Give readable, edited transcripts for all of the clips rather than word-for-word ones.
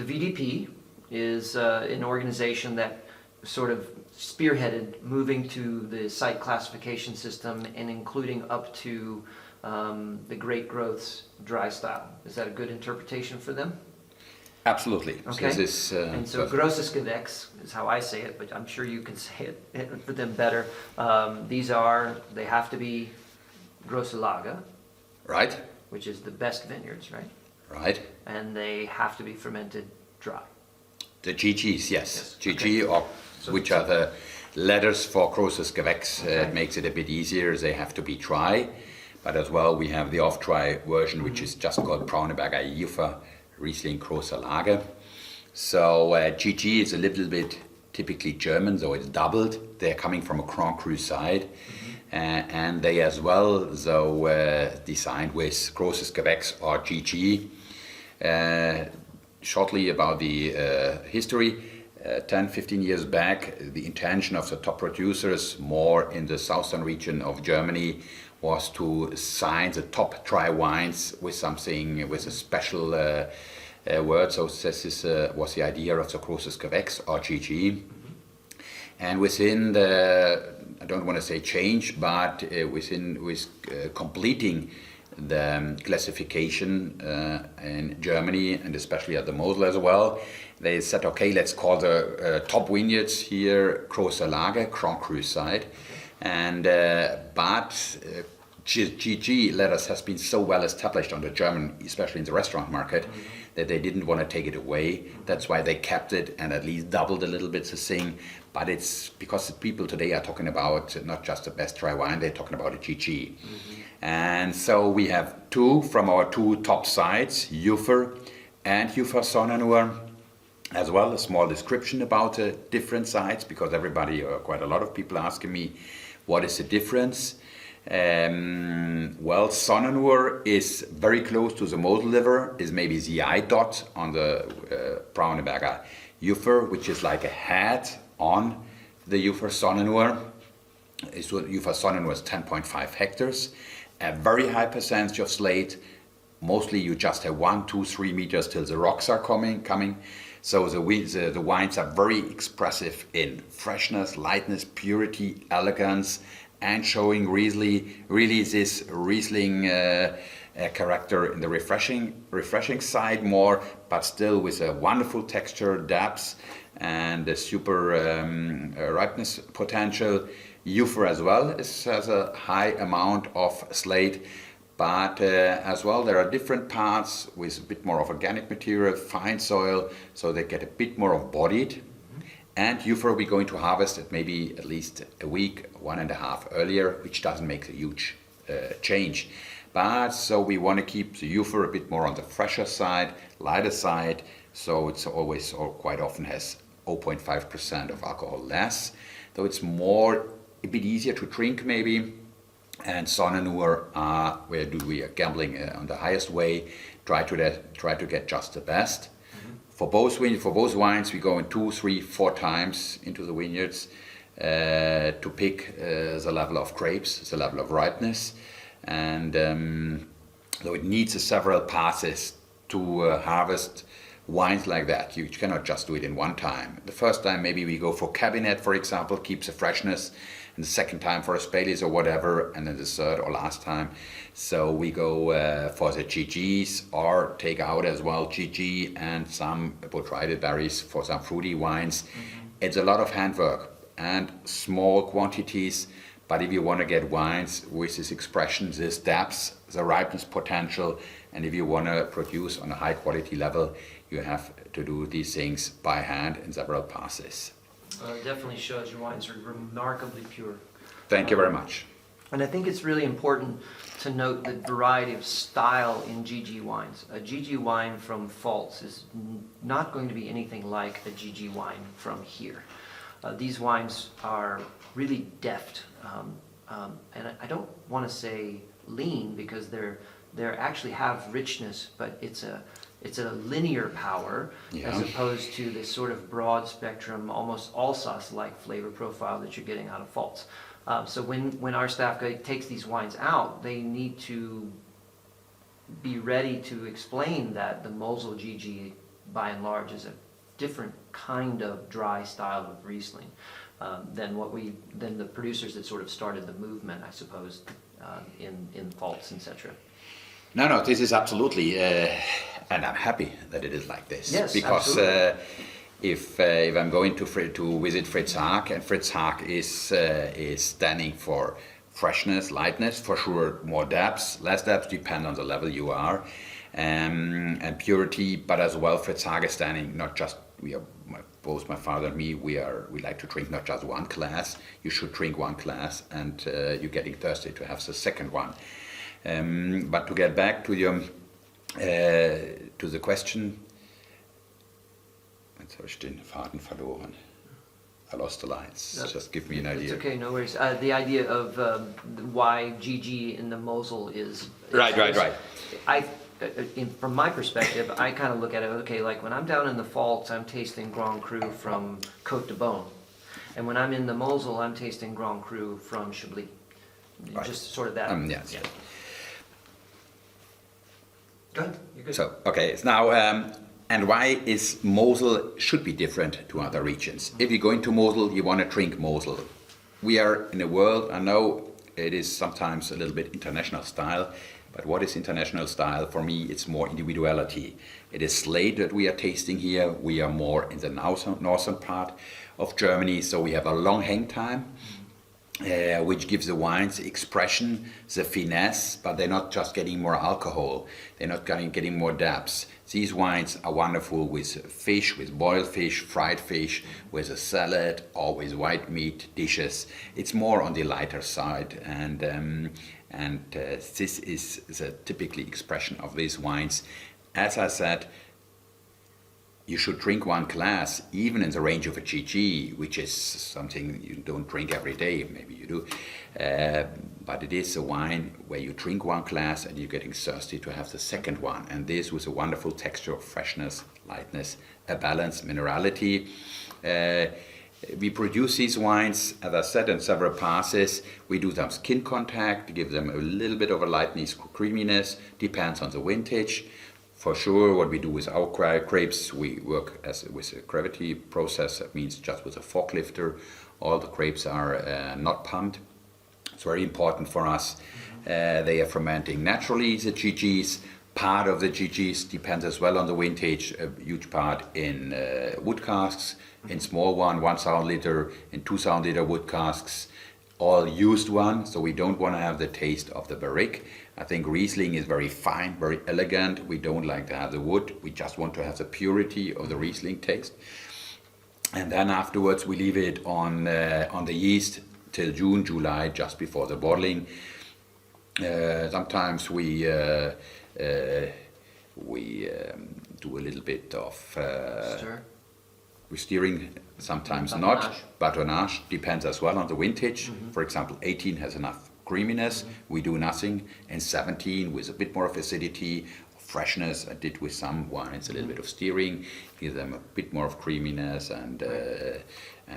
VDP is an organization that sort of spearheaded moving to the site classification system and including up to the Great Growth's dry style. Is that a good interpretation for them? Absolutely. Okay. And so Grosse is how I say it, but I'm sure you can say it for them better. They have to be Grosse Lage. Right. Which is the best vineyards, right? Right. And they have to be fermented dry. The GGs, yes. GG, okay. which are the letters for Grosses Gewächs. Okay. It makes it a bit easier. They have to be dry. But as well, we have the off-dry version, which is just called Brauneberger Juffer Riesling Grosse Lage. So GG is a little bit typically German, so it's doubled. They're coming from a Grand Cru side. And they as well, designed with Grosses Gewächs or GG. Shortly about the history, 10-15 years back, the intention of the top producers more in the southern region of Germany was to sign the top dry wines with something, with a special word. So this was the idea of the Grosses Gewächs or GG. And within the, I don't want to say change, but with completing the classification in Germany and especially at the Mosel as well, they said, okay, let's call the top vineyards here Grosse Lage, Grand Cru side. And GG letters has been so well established on the German, especially in the restaurant market, that they didn't want to take it away. That's why they kept it and at least doubled a little bit the thing. But it's because the people today are talking about not just the best dry wine, they're talking about a GG. And so we have two from our two top sites, Juffer and Juffer Sonnenur, as well a small description about the different sites, because everybody, or quite a lot of people asking me, what is the difference? Well, Sonnenur is very close to the Mosel liver, is maybe the eye dot on the Brauneberger Juffer, which is like a head on the Juffer Sonnenur. Juffer Sonnenur is 10.5 hectares, a very high percentage of slate. Mostly you just have 1, 2, 3 meters till the rocks are coming. So the wines are very expressive in freshness, lightness, purity, elegance, and showing really this Riesling character in the refreshing side more, but still with a wonderful texture, depth, and a super ripeness potential. Juffer as well has a high amount of slate, but as well there are different parts with a bit more of organic material, fine soil, so they get a bit more of bodied. And Juffer we're going to harvest at maybe at least a week, 1.5 earlier, which doesn't make a huge change. But so we want to keep the Juffer a bit more on the fresher side, lighter side, so it's always or quite often has 0.5% of alcohol less. Though it's a bit easier to drink maybe. And Sonnenur, where we are gambling on the highest way, try to get just the best. For both wines, we go in 2, 3, 4 times into the vineyards to pick the level of grapes, the level of ripeness, and so it needs several passes to harvest wines like that. You cannot just do it in one time. The first time maybe we go for Cabernet, for example, keeps the freshness, and the second time for a Spalys or whatever, and then the third or last time. So we go for the GGs or take out as well GG and some botrytis berries for some fruity wines. It's a lot of handwork and small quantities, but if you want to get wines with this expression, this depth, the ripeness potential, and if you want to produce on a high quality level, you have to do these things by hand in several passes. It definitely shows your wines are remarkably pure. Thank you very much. And I think it's really important to note the variety of style in GG wines. A GG wine from Pfalz is not going to be anything like a GG wine from here. These wines are really deft, and I don't want to say lean because they actually have richness, but it's a linear power as opposed to this sort of broad spectrum, almost Alsace-like flavor profile that you're getting out of Pfalz. So when our staff takes these wines out, they need to be ready to explain that the Mosel GG by and large, is a different kind of dry style of Riesling than the producers that sort of started the movement, I suppose, in Pfalz, etc. No, this is absolutely, and I'm happy that it is like this. Yes, because if I'm going to visit Fritz Haag, and Fritz Haag is standing for freshness, lightness, for sure more depths, less depths, depend on the level you are, and purity, but as well Fritz Haag is standing not just, both my father and me, we like to drink not just one glass. You should drink one glass, and you're getting thirsty to have the second one. But to get back to the question, jetzt habe ich den Faden verloren. I lost the lines. Just give me an idea. It's okay, no worries. The idea of why GG in the Mosel is Right. From my perspective, I kind of look at it, okay, like when I'm down in the Pfalz, I'm tasting Grand Cru from Côte de Beaune. And when I'm in the Mosel, I'm tasting Grand Cru from Chablis. Right. Just sort of that. Yes. Yeah. Go ahead, you're good. So, okay, so now, and why is Mosel should be different to other regions? If you go into Mosel, you want to drink Mosel. We are in a world, I know it is sometimes a little bit international style, but what is international style? For me, it's more individuality. It is Slate that we are tasting here. We are more in the northern part of Germany, so we have a long hang time, which gives the wines expression, the finesse, but they're not just getting more alcohol. They're not getting more depths. These wines are wonderful with fish, with boiled fish, fried fish, with a salad, or with white meat dishes. It's more on the lighter side, and this is the typical expression of these wines. As I said, you should drink one glass, even in the range of a GG, which is something you don't drink every day, maybe you do. But it is a wine where you drink one glass and you're getting thirsty to have the second one. And this with a wonderful texture of freshness, lightness, a balance, minerality. We produce these wines, as I said, in several passes. We do them skin contact, give them a little bit of a lightness, creaminess, depends on the vintage. For sure, what we do with our grapes, we work with a gravity process. That means just with a fork lifter. All the grapes are not pumped. It's very important for us. They are fermenting naturally, the GGs. Part of the GGs depends as well on the vintage. A huge part in wood casks, in small 1,000 liter, in 2,000 liter wood casks. All used one, so we don't want to have the taste of the barrique. I think Riesling is very fine, very elegant. We don't like to have the wood. We just want to have the purity of the Riesling taste. And then afterwards we leave it on the yeast till June, July, just before the bottling. Sometimes we do a little bit of Stir. We're steering, sometimes Batonnage. not. Batonnage depends as well on the vintage. For example, 18 has enough creaminess. We do nothing. And 17 with a bit more of acidity, freshness. I did with some wines a little bit of steering, give them a bit more of creaminess and a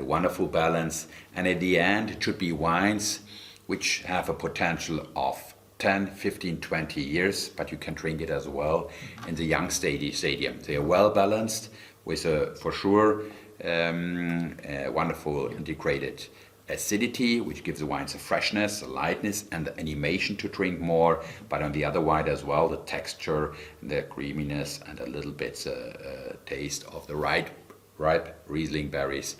wonderful balance. And at the end, it should be wines which have a potential of 10, 15, 20 years, but you can drink it as well in the young stadium. They are well balanced, with a, for sure, wonderful integrated acidity, which gives the wines a freshness, a lightness, and the animation to drink more. But on the other side as well, the texture, the creaminess, and a little bit taste of the ripe Riesling berries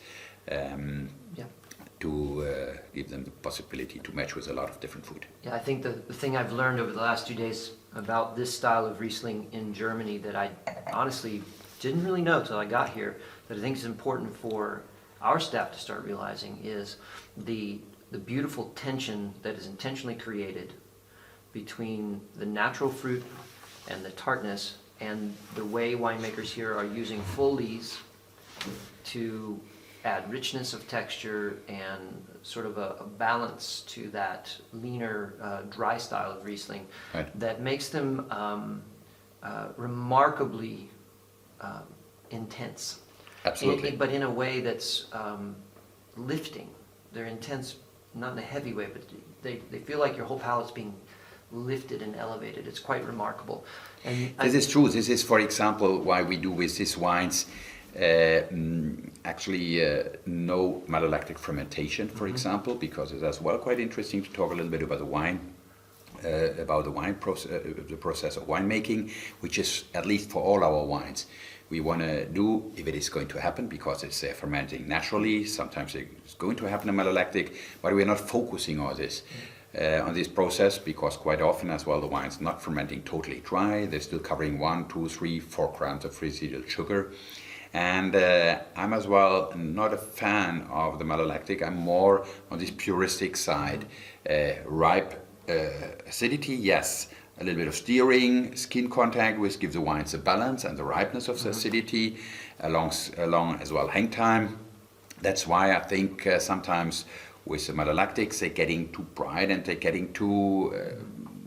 to give them the possibility to match with a lot of different food. Yeah, I think the thing I've learned over the last 2 days about this style of Riesling in Germany that I honestly didn't really know till I got here, that I think is important for our staff to start realizing is the beautiful tension that is intentionally created between the natural fruit and the tartness and the way winemakers here are using full lees to add richness of texture and sort of a balance to that leaner, dry style of Riesling that makes them remarkably intense. Absolutely. But in a way that's lifting. They're intense, not in a heavy way, but they feel like your whole palate's being lifted and elevated. It's quite remarkable. And This is true. This is, for example, why we do with these wines no malolactic fermentation, for example, because it's as well quite interesting to talk a little bit about the wine. The process of winemaking, which is, at least for all our wines, we want to do, if it is going to happen, because it's fermenting naturally. Sometimes it's going to happen in malolactic, but we're not focusing on this process, because quite often as well the wine's not fermenting totally dry. They're still covering 1, 2, 3, 4 grams of residual sugar. And I'm as well not a fan of the malolactic. I'm more on this puristic side. Ripe acidity, yes. A little bit of steering, skin contact, which gives the wines the balance and the ripeness of the acidity, along as well hang time. That's why I think sometimes with the malolactics they're getting too bright, and they're getting too.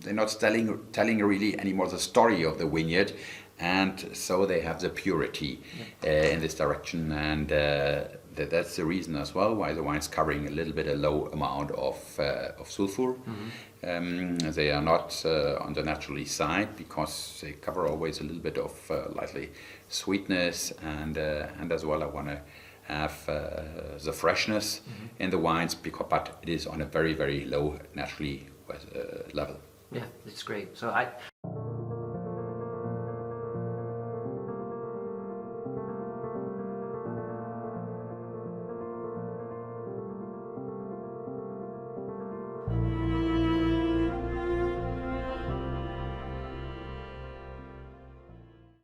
They're not telling really anymore the story of the vineyard, and so they have the purity in this direction, and that's the reason as well why the wine's covering a little bit a low amount of sulfur. They are not on the naturally side, because they cover always a little bit of lightly sweetness, and as well I want to have the freshness in the wines, but it is on a very, very low naturally level. yeah, it's great. So